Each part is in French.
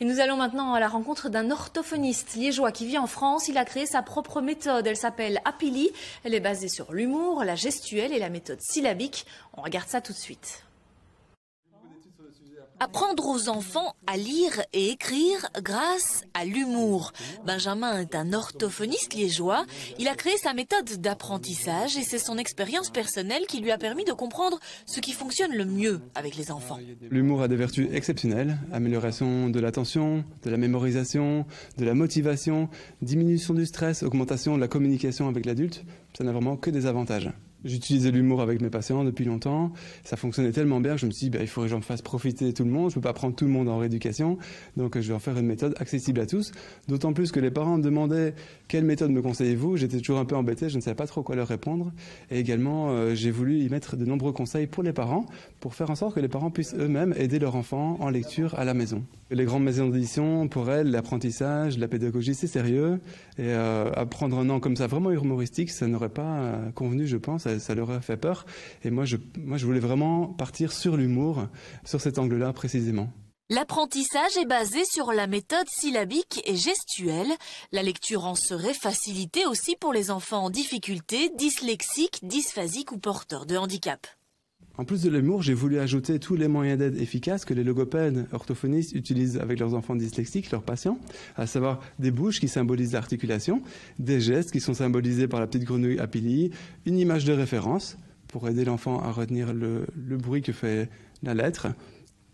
Et nous allons maintenant à la rencontre d'un orthophoniste liégeois qui vit en France. Il a créé sa propre méthode. Elle s'appelle Happily. Elle est basée sur l'humour, la gestuelle et la méthode syllabique. On regarde ça tout de suite. Apprendre aux enfants à lire et écrire grâce à l'humour. Benjamin est un orthophoniste liégeois. Il a créé sa méthode d'apprentissage et c'est son expérience personnelle qui lui a permis de comprendre ce qui fonctionne le mieux avec les enfants. L'humour a des vertus exceptionnelles, amélioration de l'attention, de la mémorisation, de la motivation, diminution du stress, augmentation de la communication avec l'adulte. Ça n'a vraiment que des avantages. J'utilisais l'humour avec mes patients depuis longtemps. Ça fonctionnait tellement bien que je me suis dit, il faudrait que j'en fasse profiter tout le monde. Je ne peux pas prendre tout le monde en rééducation. Donc je vais en faire une méthode accessible à tous. D'autant plus que les parents me demandaient quelle méthode me conseillez-vous. J'étais toujours un peu embêté, je ne savais pas trop quoi leur répondre. Et également, j'ai voulu y mettre de nombreux conseils pour les parents, pour faire en sorte que les parents puissent eux-mêmes aider leurs enfants en lecture à la maison. Les grandes maisons d'édition, pour elles, l'apprentissage, la pédagogie, c'est sérieux. Et apprendre un an comme ça, vraiment humoristique, ça n'aurait pas convenu, je pense. Ça leur a fait peur. Et moi, je voulais vraiment partir sur l'humour, sur cet angle-là précisément. L'apprentissage est basé sur la méthode syllabique et gestuelle. La lecture en serait facilitée aussi pour les enfants en difficulté, dyslexiques, dysphasiques ou porteurs de handicap. En plus de l'humour, j'ai voulu ajouter tous les moyens d'aide efficaces que les logopèdes orthophonistes utilisent avec leurs enfants dyslexiques, leurs patients, à savoir des bouches qui symbolisent l'articulation, des gestes qui sont symbolisés par la petite grenouille Happily, une image de référence pour aider l'enfant à retenir le bruit que fait la lettre,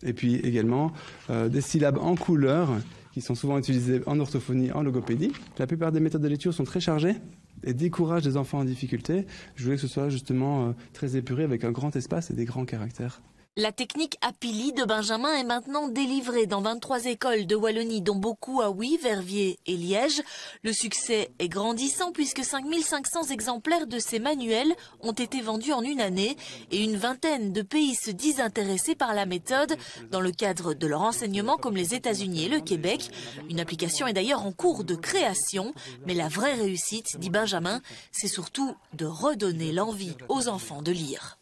et puis également des syllabes en couleur qui sont souvent utilisées en orthophonie, en logopédie. La plupart des méthodes de lecture sont très chargées et découragent les enfants en difficulté. Je voulais que ce soit justement très épuré avec un grand espace et des grands caractères. La technique Happily de Benjamin est maintenant délivrée dans 23 écoles de Wallonie, dont beaucoup à Huy, Verviers et Liège. Le succès est grandissant puisque 5500 exemplaires de ces manuels ont été vendus en une année et une vingtaine de pays se disent intéressés par la méthode dans le cadre de leur enseignement comme les États-Unis et le Québec. Une application est d'ailleurs en cours de création, mais la vraie réussite, dit Benjamin, c'est surtout de redonner l'envie aux enfants de lire.